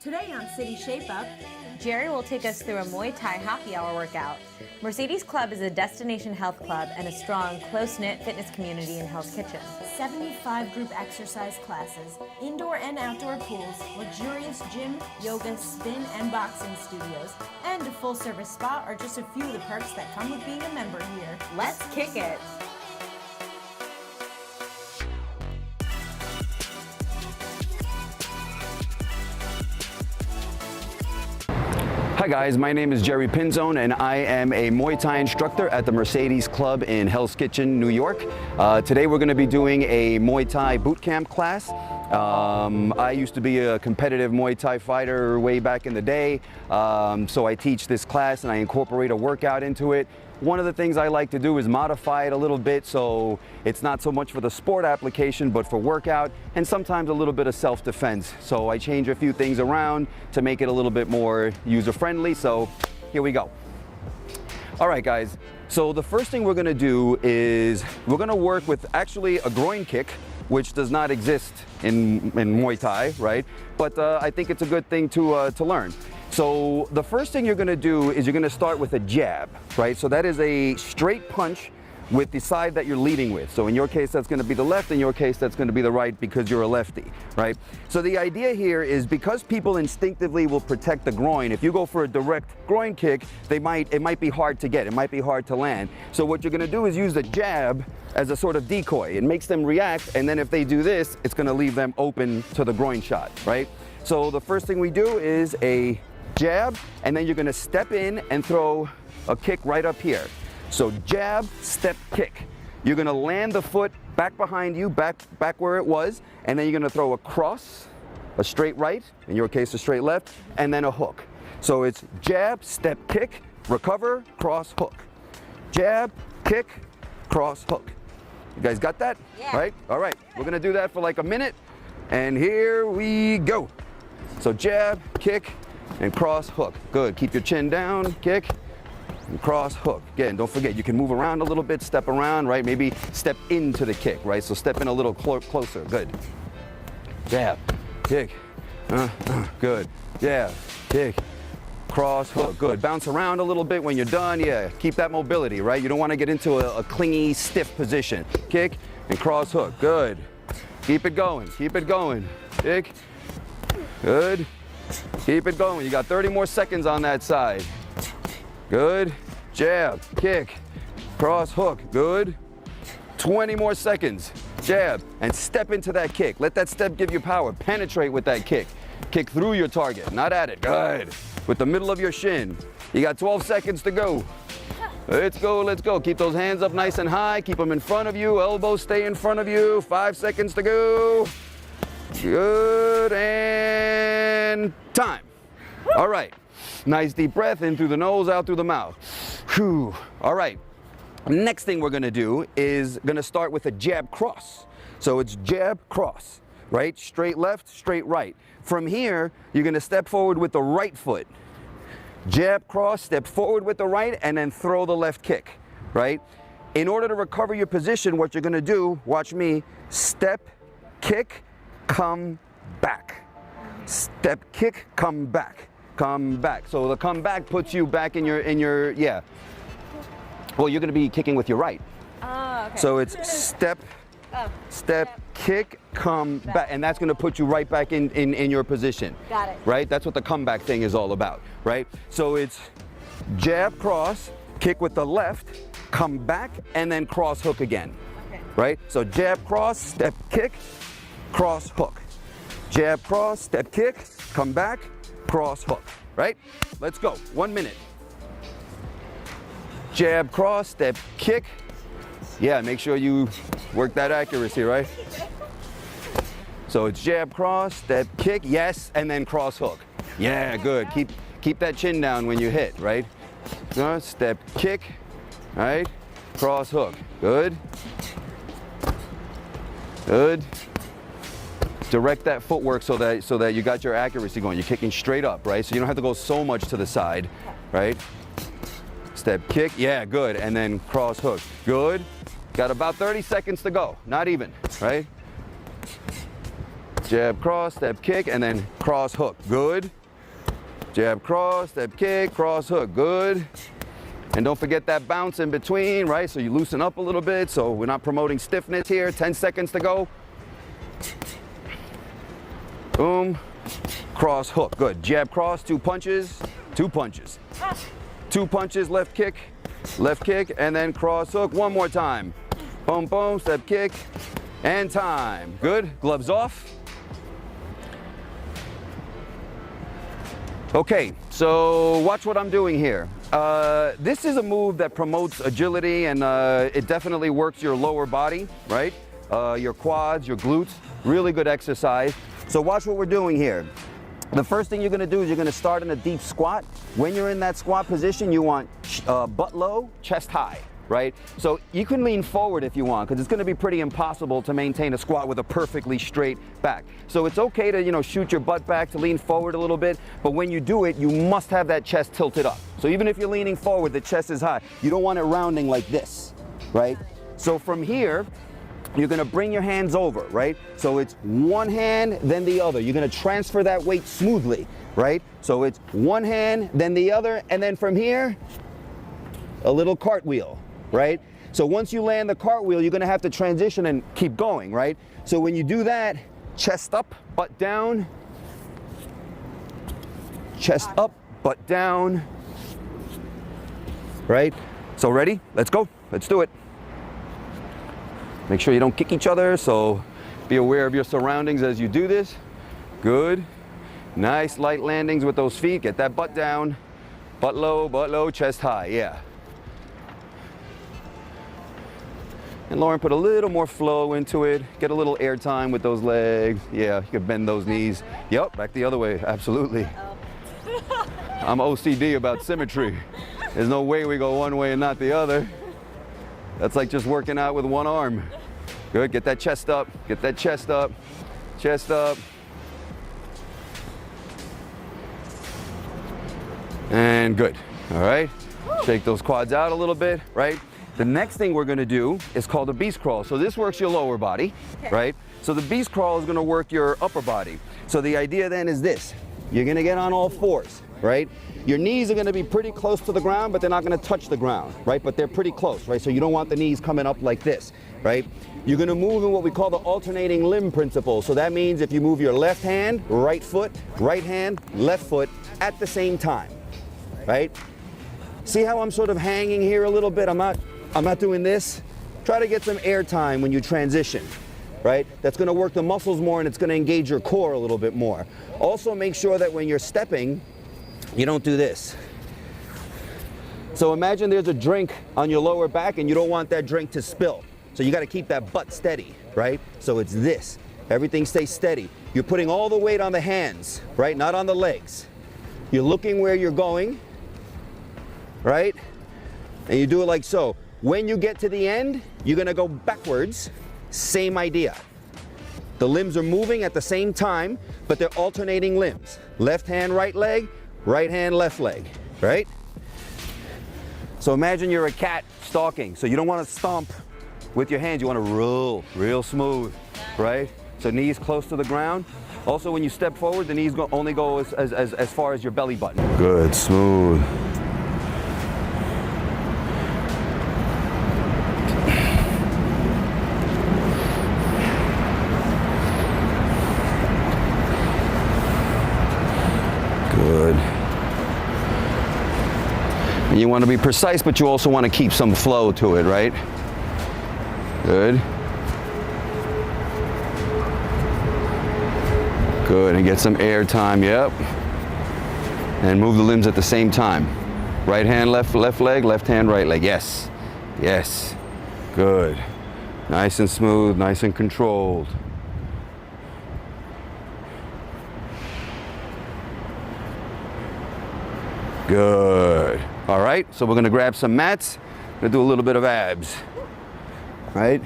Today on City Shape Up, Gerry will take us through a Muay Thai happy hour workout. Mercedes Club is a destination health club and a strong, close-knit fitness community in Hell's Kitchen. 75 group exercise classes, indoor and outdoor pools, luxurious gym, yoga, spin, and boxing studios, and a full-service spa are just a few of the perks that come with being a member here. Let's kick it! Hi guys, my name is Gerry Pinzone and I am a Muay Thai instructor at the Mercedes Club in Hell's Kitchen, New York. Today we're going to be doing a Muay Thai bootcamp class. I used to be a competitive Muay Thai fighter way back in the day, so I teach this class and I incorporate a workout into it. One of the things I like to do is modify it a little bit so it's not so much for the sport application but for workout and sometimes a little bit of self-defense. So I change a few things around to make it a little bit more user-friendly, so here we go. All right guys, so the first thing we're going to do is we're going to work with actually a groin kick, which does not exist in Muay Thai, right? But I think it's a good thing to learn. So the first thing you're going to do is you're going to start with a jab, right? So that is a straight punch with the side that you're leading with. So in your case, that's going to be the left. In your case, that's going to be the right because you're a lefty, right? So the idea here is because people instinctively will protect the groin, if you go for a direct groin kick, it might be hard to get. It might be hard to land. So what you're going to do is use the jab as a sort of decoy. It makes them react, and then if they do this, it's going to leave them open to the groin shot, right? So the first thing we do is a jab, and then you're going to step in and throw a kick right up here. So jab, step, kick. You're going to land the foot back behind you, back where it was, and then you're going to throw a cross, a straight right, in your case a straight left, and then a hook. So it's jab, step, kick, recover, cross, hook. Jab, kick, cross, hook. You guys got that? Yeah. Right? All right. We're going to do that for like a minute, and here we go. So jab, kick, and cross, hook. Good. Keep your chin down, kick, and cross, hook. Again, don't forget, you can move around a little bit, step around, right? Maybe step into the kick, right? So step in a little closer. Good. Jab, kick, good. Jab, kick, cross, hook. Good. Bounce around a little bit when you're done. Yeah, keep that mobility, right? You don't want to get into a clingy, stiff position. Kick and cross, hook. Good. Keep it going. Keep it going. Kick. Good. Keep it going. You got 30 more seconds on that side. Good. Jab, kick, cross, hook. Good. 20 more seconds. Jab, and step into that kick. Let that step give you power. Penetrate with that kick. Kick through your target, not at it. Good. With the middle of your shin. You got 12 seconds to go. Let's go, let's go. Keep those hands up nice and high. Keep them in front of you. Elbows stay in front of you. 5 seconds to go. Good, and time. All right. Nice deep breath in through the nose, out through the mouth. Whew. All right. Next thing we're going to do is going to start with a jab cross. So it's jab cross, right? Straight left, straight right. From here, you're going to step forward with the right foot. Jab cross, step forward with the right, and then throw the left kick, right? In order to recover your position, what you're going to do, watch me, step, kick, come back. Step, kick, come back. Come back. So the come back puts you back in your yeah. Well, you're going to be kicking with your right. Oh, okay. So it's step, step, kick, come back. And that's going to put you right back in your position. Got it. Right? That's what the comeback thing is all about, right? So it's jab, cross, kick with the left, come back, and then cross, hook again. Okay. Right? So jab, cross, step, kick, cross, hook. Jab, cross, step, kick, come back, cross, hook. Right? Let's go. 1 minute. Jab, cross, step, kick. Yeah, make sure you work that accuracy, right? So it's jab, cross, step, kick, yes, and then cross, hook. Yeah, good. Keep that chin down when you hit, right? Step, kick, right? Cross, hook. Good. Good. Direct that footwork so that you got your accuracy going. You're kicking straight up, right? So you don't have to go so much to the side, right? Step, kick, yeah, good. And then cross, hook. Good. Got about 30 seconds to go. Not even, right? Jab, cross, step, kick, and then cross, hook. Good. Jab, cross, step, kick, cross, hook. Good. And don't forget that bounce in between, right? So you loosen up a little bit, so we're not promoting stiffness here. 10 seconds to go. Boom. Cross, hook. Good. Jab, cross, 2 punches. 2 punches. 2 punches, left kick, and then cross, hook. One more time. Boom, boom, step, kick, and time. Good. Gloves off. Okay, so watch what I'm doing here. This is a move that promotes agility, and it definitely works your lower body, right? Your quads, your glutes, really good exercise. So watch what we're doing here. The first thing you're gonna do is you're gonna start in a deep squat. When you're in that squat position, you want butt low, chest high, right? So you can lean forward if you want, because it's gonna be pretty impossible to maintain a squat with a perfectly straight back. So it's okay to, you know, shoot your butt back, to lean forward a little bit, but when you do it, you must have that chest tilted up. So even if you're leaning forward, the chest is high. You don't want it rounding like this, right? So from here, you're gonna bring your hands over, right? So it's one hand, then the other. You're gonna transfer that weight smoothly, right? So it's one hand, then the other, and then from here, a little cartwheel, right? So once you land the cartwheel, you're gonna have to transition and keep going, right? So when you do that, chest up, butt down, chest up, butt down, right? So ready? Let's go, let's do it. Make sure you don't kick each other, so be aware of your surroundings as you do this. Good. Nice light landings with those feet. Get that butt down. Butt low, chest high, yeah. And Lauren, put a little more flow into it. Get a little air time with those legs. Yeah, you can bend those knees. Yep, back the other way, absolutely. I'm OCD about symmetry. There's no way we go one way and not the other. That's like just working out with one arm. Good, get that chest up, get that chest up, chest up. And good, all right? Shake those quads out a little bit, right? The next thing we're gonna do is called a beast crawl. So this works your lower body, right? So the beast crawl is gonna work your upper body. So the idea then is this. You're gonna get on all fours, right? Your knees are gonna be pretty close to the ground, but they're not gonna touch the ground, right? But they're pretty close, right? So you don't want the knees coming up like this, right? You're gonna move in what we call the alternating limb principle. So that means if you move your left hand, right foot, right hand, left foot at the same time, right? See how I'm sort of hanging here a little bit? I'm not doing this. Try to get some air time when you transition, right? That's gonna work the muscles more and it's gonna engage your core a little bit more. Also make sure that when you're stepping, you don't do this. So imagine there's a drink on your lower back and you don't want that drink to spill. So you gotta keep that butt steady, right? So it's this. Everything stays steady. You're putting all the weight on the hands, right? Not on the legs. You're looking where you're going, right? And you do it like so. When you get to the end, you're gonna go backwards. Same idea. The limbs are moving at the same time, but they're alternating limbs. Left hand, right leg, right hand, left leg, right? So imagine you're a cat stalking. So you don't want to stomp with your hands. You want to roll real smooth, right? So knees close to the ground. Also, when you step forward, the knees only go as far as your belly button. Good, smooth. Good. And you want to be precise, but you also want to keep some flow to it, right? Good. Good, and get some air time, yep. And move the limbs at the same time. Right hand, left leg, left hand, right leg, yes. Yes, good. Nice and smooth, nice and controlled. Good. All right, so we're gonna grab some mats. Gonna do a little bit of abs, right?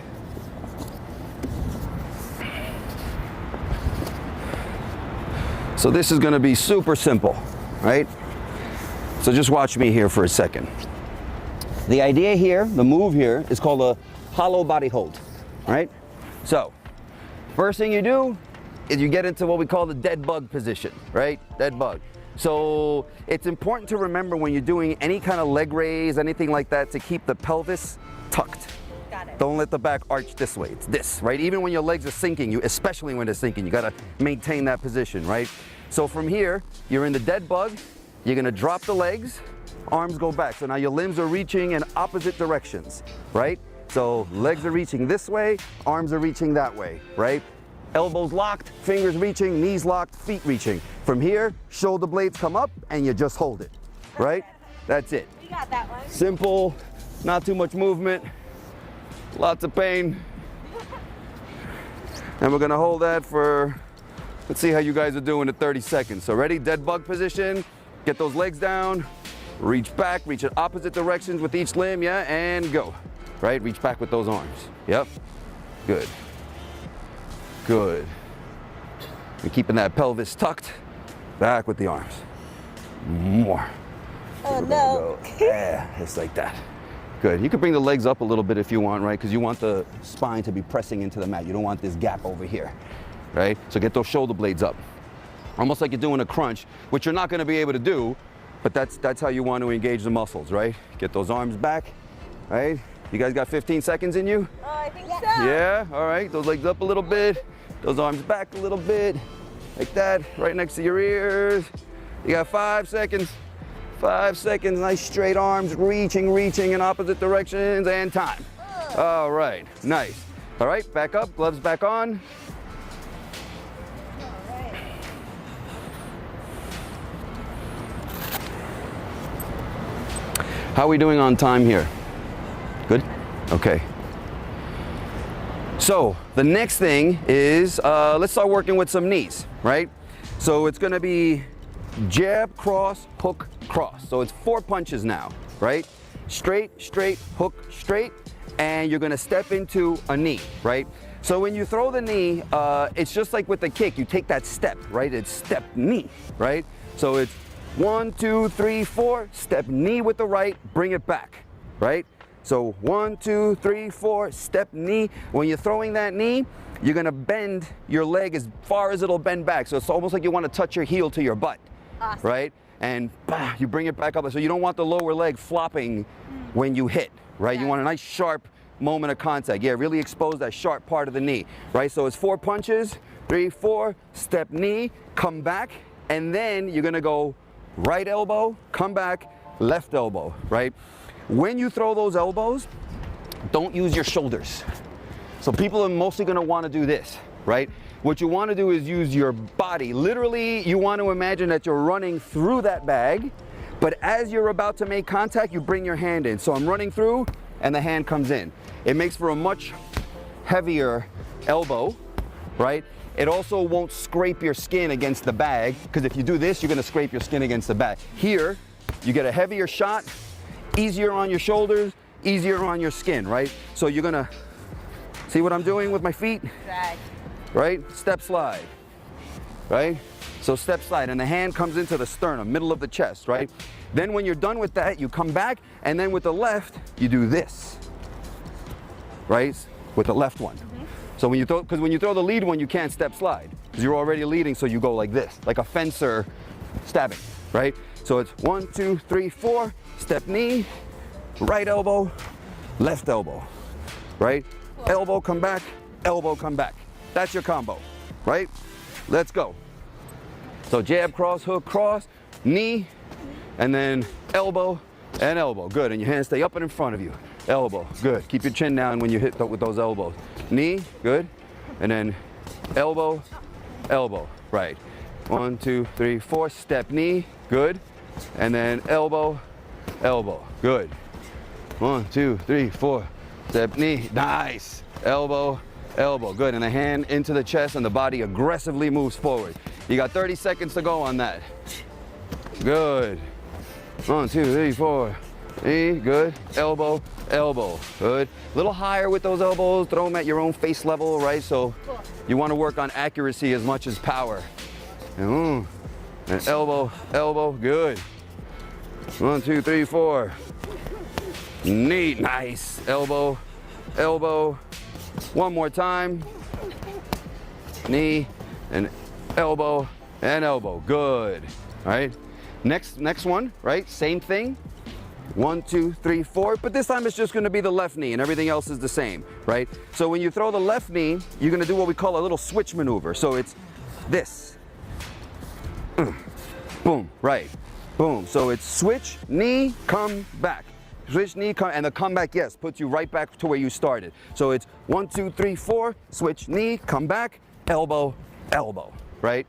So this is gonna be super simple, right? So just watch me here for a second. The idea here, the move here, is called a hollow body hold, right? So, first thing you do, is you get into what we call the dead bug position, right? Dead bug. So it's important to remember when you're doing any kind of leg raise, anything like that, to keep the pelvis tucked. Got it. Don't let the back arch this way. It's this, right? Even when your legs are sinking, especially when they're sinking, you gotta maintain that position, right? So from here, you're in the dead bug. You're gonna drop the legs, arms go back. So now your limbs are reaching in opposite directions, right? So legs are reaching this way, arms are reaching that way, right? Elbows locked, fingers reaching, knees locked, feet reaching. From here, shoulder blades come up and you just hold it, right? That's it. We got that one. Simple, not too much movement, lots of pain. And we're gonna hold that for, let's see how you guys are doing at 30 seconds. So ready, dead bug position, get those legs down, reach back, reach in opposite directions with each limb, yeah, and go. Right, reach back with those arms. Yep, good. Good. You're keeping that pelvis tucked, back with the arms. More. Oh no. Yeah, just like that. Good. You can bring the legs up a little bit if you want, right? Because you want the spine to be pressing into the mat. You don't want this gap over here, right? So get those shoulder blades up. Almost like you're doing a crunch, which you're not going to be able to do, but that's how you want to engage the muscles, right? Get those arms back, right? You guys got 15 seconds in you? Oh, I think so. Yeah, all right. Those legs up a little bit. Those arms back a little bit. Like that, right next to your ears. You got 5 seconds. 5 seconds, nice straight arms, reaching in opposite directions, and time. All right, nice. All right, back up, gloves back on. All right. How are we doing on time here? Good? Okay. So the next thing is, let's start working with some knees, right? So it's gonna be jab, cross, hook, cross. So it's 4 punches now, right? Straight, straight, hook, straight, and you're gonna step into a knee, right? So when you throw the knee, it's just like with the kick, you take that step, right? It's step knee, right? So it's 1, 2, 3, 4, step knee with the right, bring it back, right? So 1, 2, 3, 4, step knee. When you're throwing that knee, you're gonna bend your leg as far as it'll bend back. So it's almost like you wanna touch your heel to your butt, Awesome. right? And you bring it back up. So you don't want the lower leg flopping when you hit, right? You want a nice sharp moment of contact. Yeah, really expose that sharp part of the knee, right? So it's 4 punches, 3, 4, step knee, come back, and then you're gonna go right elbow, come back, left elbow, right? When you throw those elbows, don't use your shoulders. So people are mostly gonna wanna do this, right? What you wanna do is use your body. Literally, you want to imagine that you're running through that bag, but as you're about to make contact, you bring your hand in. So I'm running through, and the hand comes in. It makes for a much heavier elbow, right? It also won't scrape your skin against the bag, because if you do this, you're gonna scrape your skin against the bag. Here, you get a heavier shot, easier on your shoulders, easier on your skin, right? So you're gonna, see what I'm doing with my feet? Drag. Right? Step slide, right? So step slide, and the hand comes into the sternum, middle of the chest, right? Then when you're done with that, you come back, and then with the left, you do this, right? With the left one. So when you throw, because when you throw the lead one, you can't step slide, because you're already leading, so you go like this, like a fencer stabbing, right? So it's 1, 2, 3, 4, step knee, right elbow, left elbow, right? Elbow, come back, elbow, come back. That's your combo, right? Let's go. So jab, cross, hook, cross, knee, and then elbow and elbow. Good, and your hands stay up and in front of you. Elbow, good. Keep your chin down when you hit with those elbows. Knee, good. And then elbow, elbow, right. 1, 2, 3, 4, step knee, good. And then elbow, elbow, good. 1, 2, 3, 4, step knee, nice. Elbow, elbow, good. And the hand into the chest and the body aggressively moves forward. You got 30 seconds to go on that. Good. 1, 2, 3, 4. Good. Elbow, elbow. Good. A little higher with those elbows. Throw them at your own face level, right? So you want to work on accuracy as much as power. And elbow, elbow. Good. 1, 2, 3, 4. Neat. Nice. Elbow, elbow. One more time. Knee, and elbow, and elbow. Good. All right. Next one, right? Same thing. 1, 2, 3, 4, but this time it's just gonna be the left knee and everything else is the same, right? So when you throw the left knee, you're gonna do what we call a little switch maneuver. So it's this. Boom, right, boom. So it's switch, knee, come back. Switch, knee, come, and the comeback, yes, puts you right back to where you started. So it's 1, 2, 3, 4, switch, knee, come back, elbow, elbow, right?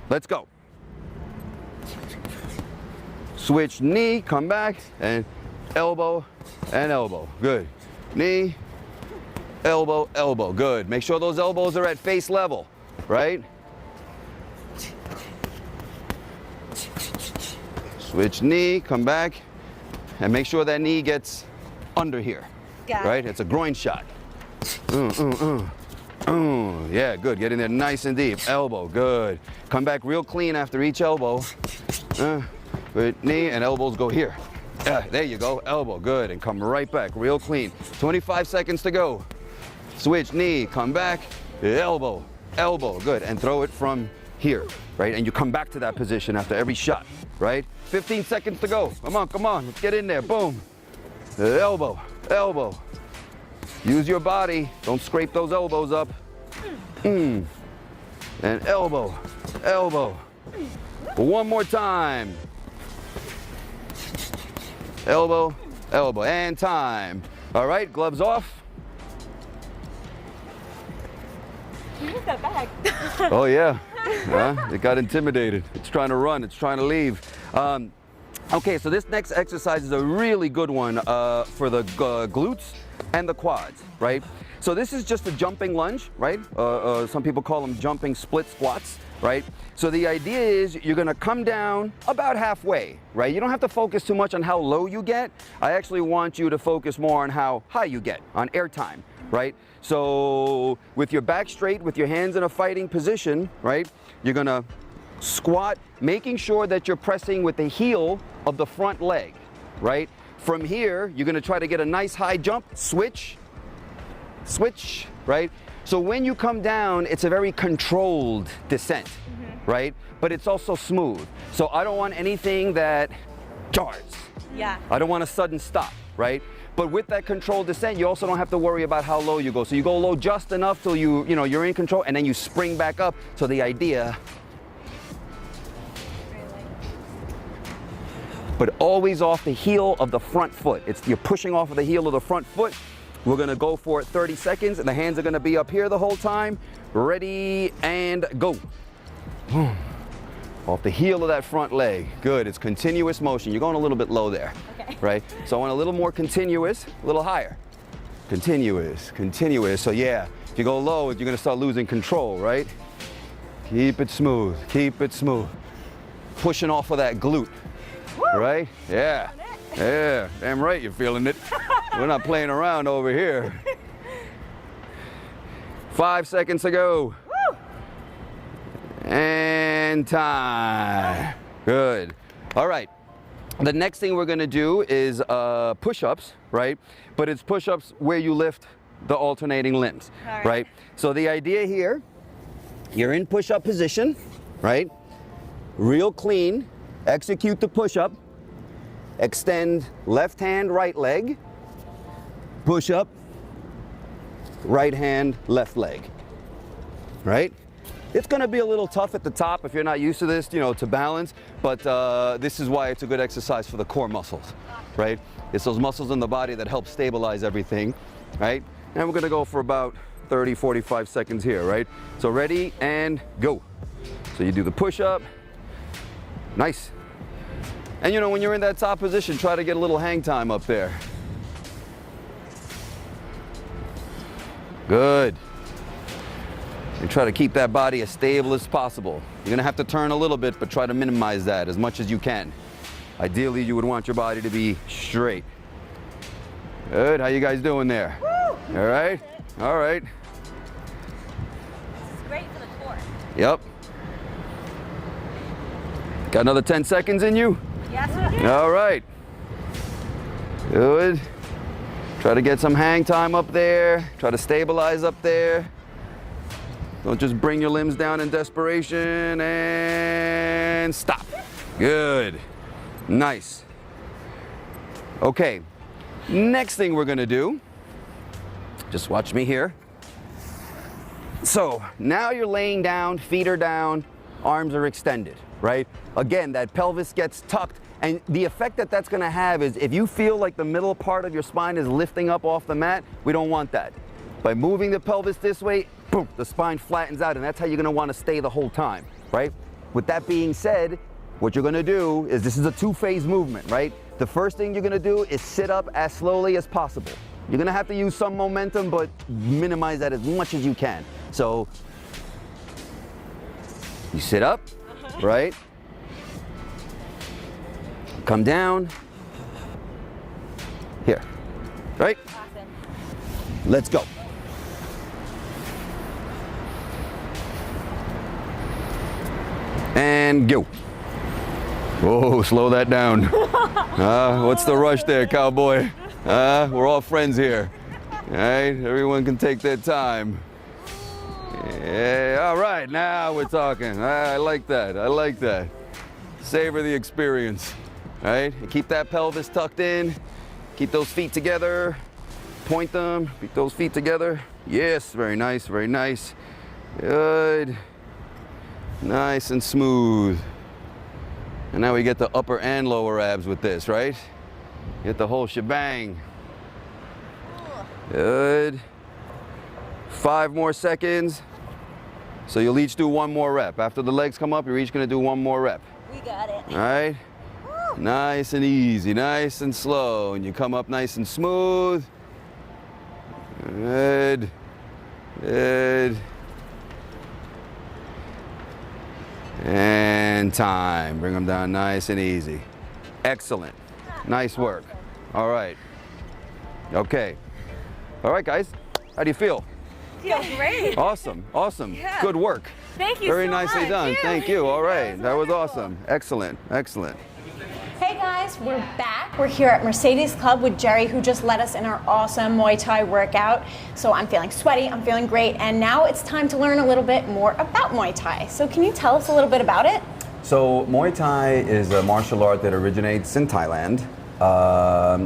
Let's go. Switch, knee, come back, and elbow, and elbow. Good. Knee, elbow, elbow. Good. Make sure those elbows are at face level, right? Switch knee, come back, and make sure that knee gets under here, right? It's a groin shot. Yeah, good. Get in there nice and deep. Elbow, good. Come back real clean after each elbow. Good. Knee and elbows go here. There you go. Elbow, good. And come right back, real clean. 25 seconds to go. Switch, knee, come back, elbow, elbow, good. And throw it from here, right? And you come back to that position after every shot, right? 15 seconds to go. Come on, come on. Let's get in there. Boom. Elbow, elbow. Use your body. Don't scrape those elbows up. And elbow, elbow. One more time. Elbow, elbow, and time. All right, gloves off. You moved that bag. Oh yeah, it got intimidated. It's trying to run, it's trying to leave. Okay, so this next exercise is a really good one for the glutes and the quads, right? So this is just a jumping lunge, right? Some people call them jumping split squats, right? So the idea is you're gonna come down about halfway, right? You don't have to focus too much on how low you get. I actually want you to focus more on how high you get, on air time, right? So with your back straight, with your hands in a fighting position, right? You're gonna squat, making sure that you're pressing with the heel of the front leg, right? From here, you're gonna try to get a nice high jump, switch, switch, right? So when you come down, it's a very controlled descent, right? But it's also smooth. So I don't want anything that jars. Yeah. I don't want a sudden stop, right? But with that controlled descent, you also don't have to worry about how low you go. So you go low just enough till you're in control, and then you spring back up. So the idea, but always off the heel of the front foot. You're pushing off of the heel of the front foot. We're gonna go for 30 seconds, and the hands are gonna be up here the whole time. Ready, and go. Boom. Off the heel of that front leg. Good, it's continuous motion. You're going a little bit low there, right? So I want a little more continuous, a little higher. Continuous, continuous. So yeah, if you go low, you're gonna start losing control, right? Keep it smooth, keep it smooth. Pushing off of that glute, right? Yeah, yeah, damn right you're feeling it. We're not playing around over here. 5 seconds to go. And time. Good. All right. The next thing we're going to do is push-ups, right? But it's push-ups where you lift the alternating limbs, right? So the idea here, you're in push-up position, right? Real clean. Execute the push-up. Extend left hand, right leg. Push-up. Right hand, left leg, right? It's gonna be a little tough at the top if you're not used to this, to balance, but this is why it's a good exercise for the core muscles, right? It's those muscles in the body that help stabilize everything, right? And we're gonna go for about 30, 45 seconds here, right? So ready, and go. So you do the push-up, nice. And when you're in that top position, try to get a little hang time up there. Good. And try to keep that body as stable as possible. You're gonna have to turn a little bit, but try to minimize that as much as you can. Ideally, you would want your body to be straight. Good, how you guys doing there? Woo! All right, all right. It's great for the core. Yep. Got another 10 seconds in you? Yes, we do. All right. Good. Try to get some hang time up there. Try to stabilize up there. Don't just bring your limbs down in desperation, and stop. Good. Nice. Okay, next thing we're gonna do, just watch me here. So now you're laying down, feet are down, arms are extended, right? Again, that pelvis gets tucked, and the effect that that's gonna have is if you feel like the middle part of your spine is lifting up off the mat, we don't want that. By moving the pelvis this way, boom, the spine flattens out, and that's how you're gonna wanna stay the whole time, right? With that being said, what you're gonna do is, this is a two-phase movement, right? The first thing you're gonna do is sit up as slowly as possible. You're gonna have to use some momentum, but minimize that as much as you can. So, you sit up, right? Come down. Here, right? Let's go. And go. Whoa, slow that down. What's the rush there, cowboy? We're all friends here. All right, everyone can take their time. Yeah, all right, now we're talking. I like that, I like that. Savor the experience, all right? Keep that pelvis tucked in. Keep those feet together. Point them, keep those feet together. Yes, very nice, very nice. Good. Nice and smooth. And now we get the upper and lower abs with this, right? Get the whole shebang. Good. 5 more seconds. So you'll each do 1 more rep. After the legs come up, you're each gonna do 1 more rep. We got it. All right? Woo. Nice and easy, nice and slow. And you come up nice and smooth. Good. Good. And time. Bring them down nice and easy. Excellent. Nice work. All right. Okay. All right, guys. How do you feel? Feels great. Awesome. Awesome. Yeah. Good work. Thank you Very so nicely much. done. Yeah. Thank you. All right. That was wonderful. awesome. Excellent. Excellent. Hey guys, we're back. We're here at Mercedes Club with Gerry, who just led us in our awesome Muay Thai workout. So I'm feeling sweaty, I'm feeling great, and now it's time to learn a little bit more about Muay Thai. So can you tell us a little bit about it? So Muay Thai is a martial art that originates in Thailand.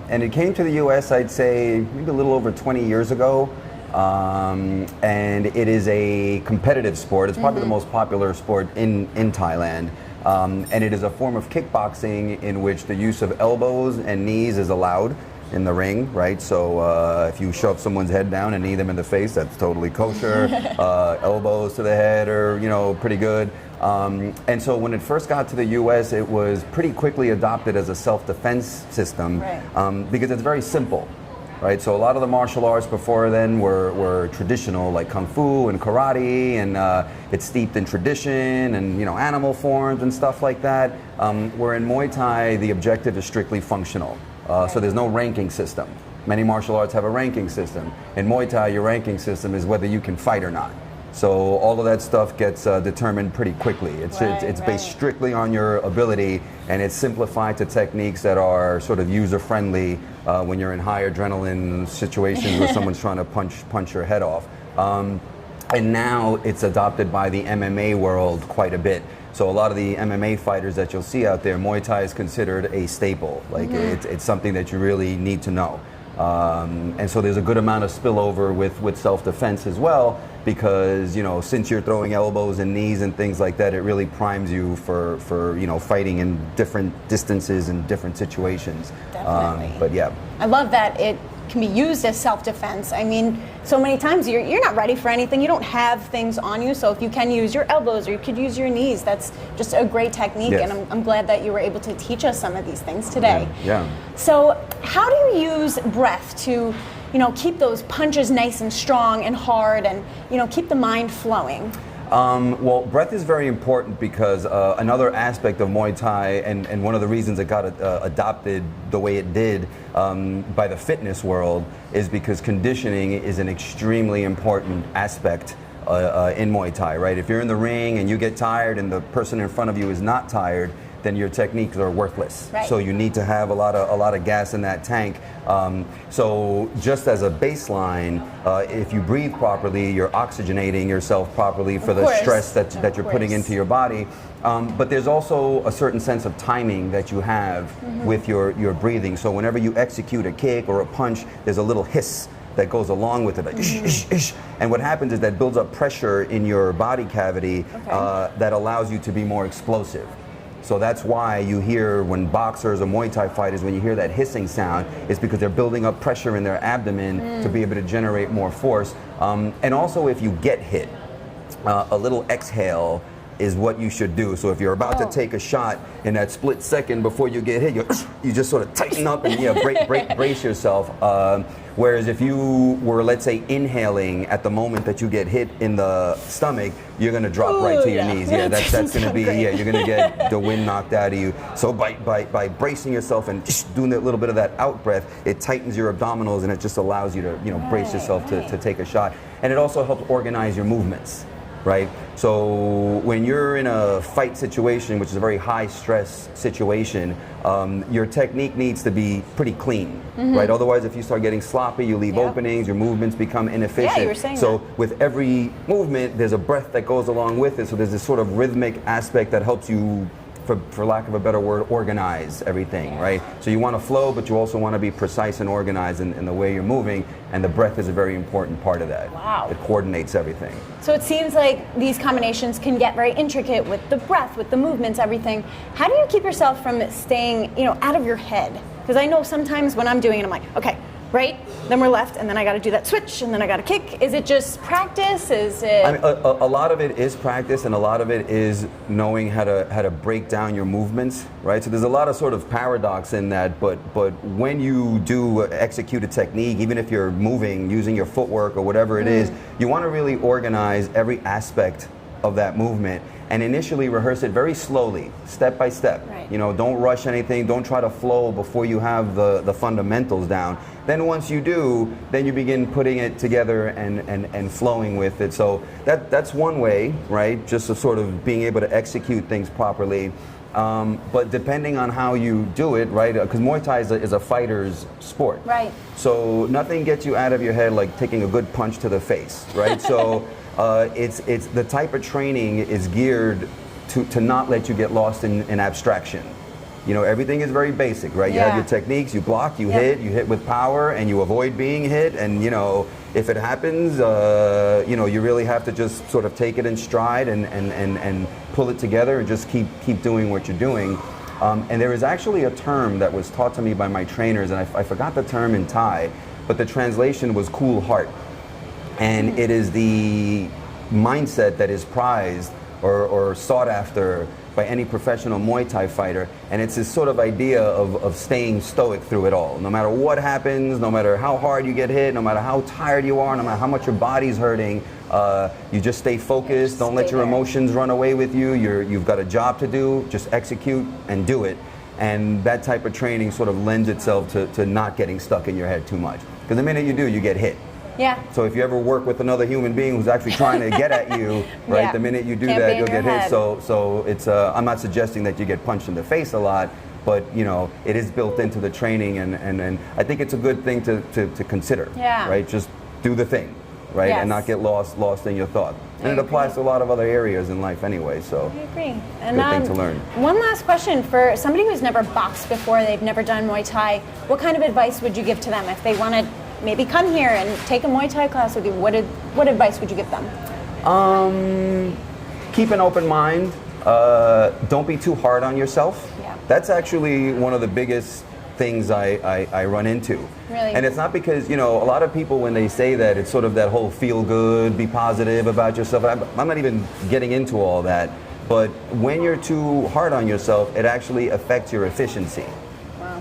And it came to the US, I'd say, maybe a little over 20 years ago. And it is a competitive sport. It's probably the most popular sport in Thailand. And it is a form of kickboxing in which the use of elbows and knees is allowed in the ring, right? So if you shove someone's head down and knee them in the face, that's totally kosher. Elbows to the head are, you know, pretty good. And so when it first got to the US, it was pretty quickly adopted as a self-defense system, right. Because it's very simple. Right, so a lot of the martial arts before then were traditional, like kung fu and karate, and it's steeped in tradition and, you know, animal forms and stuff like that. Where in Muay Thai, the objective is strictly functional. So there's no ranking system. Many martial arts have a ranking system. In Muay Thai, your ranking system is whether you can fight or not. So all of that stuff gets determined pretty quickly. It's based strictly on your ability, and it's simplified to techniques that are sort of user-friendly when you're in high adrenaline situations where someone's trying to punch your head off. And now it's adopted by the MMA world quite a bit. So a lot of the MMA fighters that you'll see out there, Muay Thai is considered a staple. Like it's something that you really need to know. And so there's a good amount of spillover with self-defense as well, because, you know, since you're throwing elbows and knees and things like that, it really primes you for you know, fighting in different distances and different situations. Definitely. But yeah. I love that it can be used as self-defense. I mean, so many times you're not ready for anything. You don't have things on you, so if you can use your elbows or you could use your knees, that's just a great technique. Yes. And I'm glad that you were able to teach us some of these things today. Yeah. So how do you use breath to, you know, keep those punches nice and strong and hard, and, you know, keep the mind flowing? Well, breath is very important because another aspect of Muay Thai, and one of the reasons it got adopted the way it did by the fitness world, is because conditioning is an extremely important aspect in Muay Thai, right? If you're in the ring and you get tired and the person in front of you is not tired, then your techniques are worthless. Right. So you need to have a lot of gas in that tank. So just as a baseline, if you breathe properly, you're oxygenating yourself properly for the stress that you're putting into your body. But there's also a certain sense of timing that you have with your breathing. So whenever you execute a kick or a punch, there's a little hiss that goes along with it, like ish, ish, ish. And what happens is that builds up pressure in your body cavity that allows you to be more explosive. So that's why you hear when boxers or Muay Thai fighters, when you hear that hissing sound, it's because they're building up pressure in their abdomen to be able to generate more force. And also if you get hit, a little exhale is what you should do. So if you're about to take a shot, in that split second before you get hit, you just sort of tighten up and brace yourself. Whereas if you were, let's say, inhaling at the moment that you get hit in the stomach, you're going to drop right to your knees. Yeah, that's going to be, you're going to get the wind knocked out of you. So by bracing yourself and just doing a little bit of that out breath, it tightens your abdominals and it just allows you to, brace yourself to take a shot. And it also helps organize your movements. Right? So when you're in a fight situation, which is a very high stress situation, your technique needs to be pretty clean, right? Otherwise, if you start getting sloppy, you leave openings, your movements become inefficient. Yeah, you were saying so that. with every movement, there's a breath that goes along with it. So there's this sort of rhythmic aspect that helps you, for lack of a better word, organize everything, right? So you want to flow, but you also want to be precise and organized in the way you're moving, and the breath is a very important part of that. Wow. It coordinates everything. So it seems like these combinations can get very intricate with the breath, with the movements, everything. How do you keep yourself from staying, out of your head? Because I know sometimes when I'm doing it, I'm like, okay, right, then we're left, and then I got to do that switch, and then I got to kick. Is it just practice? Is it? I mean, a lot of it is practice, and a lot of it is knowing how to break down your movements, right? So there's a lot of sort of paradox in that, but when you do execute a technique, even if you're moving using your footwork or whatever it is, you want to really organize every aspect of that movement and initially rehearse it very slowly, step by step. Right. Don't rush anything, don't try to flow before you have the fundamentals down. Then once you do, then you begin putting it together and flowing with it. So that's one way, right? Just to sort of being able to execute things properly. But depending on how you do it, right? Because Muay Thai is a fighter's sport. Right. So nothing gets you out of your head like taking a good punch to the face, right? So it's the type of training is geared to not let you get lost in abstraction. Everything is very basic, right? You have your techniques, you block, you hit with power, and you avoid being hit. And if it happens, you really have to just sort of take it in stride and pull it together and just keep doing what you're doing. And there is actually a term that was taught to me by my trainers, and I forgot the term in Thai, but the translation was cool heart. And it is the mindset that is prized or sought after by any professional Muay Thai fighter, and it's this sort of idea of staying stoic through it all. No matter what happens, no matter how hard you get hit, no matter how tired you are, no matter how much your body's hurting, you just stay focused, don't let your emotions run away with you. You've got a job to do, just execute and do it. And that type of training sort of lends itself to not getting stuck in your head too much. Because the minute you do, you get hit. Yeah. So if you ever work with another human being who's actually trying to get at you, right, the minute you do that, you'll get hit. So it's I'm not suggesting that you get punched in the face a lot, but it is built into the training, and I think it's a good thing to consider. Yeah. Right, just do the thing, right, and not get lost in your thought. And it applies to a lot of other areas in life anyway. So I agree. And good thing to learn. One last question for somebody who's never boxed before, they've never done Muay Thai. What kind of advice would you give to them if they want to maybe come here and take a Muay Thai class with you? What advice would you give them? Keep an open mind. Don't be too hard on yourself. Yeah. That's actually one of the biggest things I run into. Really? And it's not because, a lot of people when they say that, it's sort of that whole feel good, be positive about yourself. I'm not even getting into all that. But when you're too hard on yourself, it actually affects your efficiency.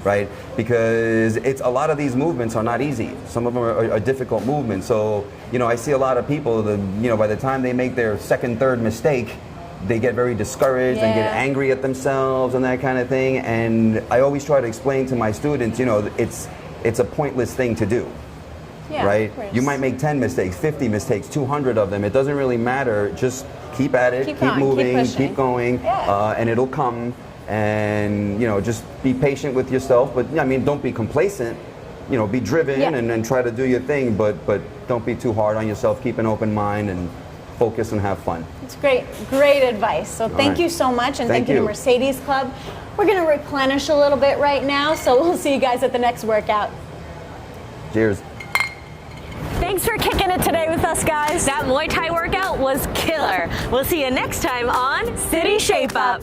Right? Because a lot of these movements are not easy. Some of them are difficult movements. So, I see a lot of people that, by the time they make their second, third mistake, they get very discouraged and get angry at themselves and that kind of thing. And I always try to explain to my students, it's a pointless thing to do. Yeah, right? You might make 10 mistakes, 50 mistakes, 200 of them. It doesn't really matter. Just keep at it, keep moving, keep going, and it'll come. and you know, just be patient with yourself. But I mean, don't be complacent. You know, be driven and try to do your thing, but don't be too hard on yourself. Keep an open mind and focus and have fun. It's great advice. So thank you so much, and thank you to Mercedes Club. We're gonna replenish a little bit right now, so we'll see you guys at the next workout. Cheers. Thanks for kicking it today with us, guys. That Muay Thai workout was killer. We'll see you next time on City Shape Up.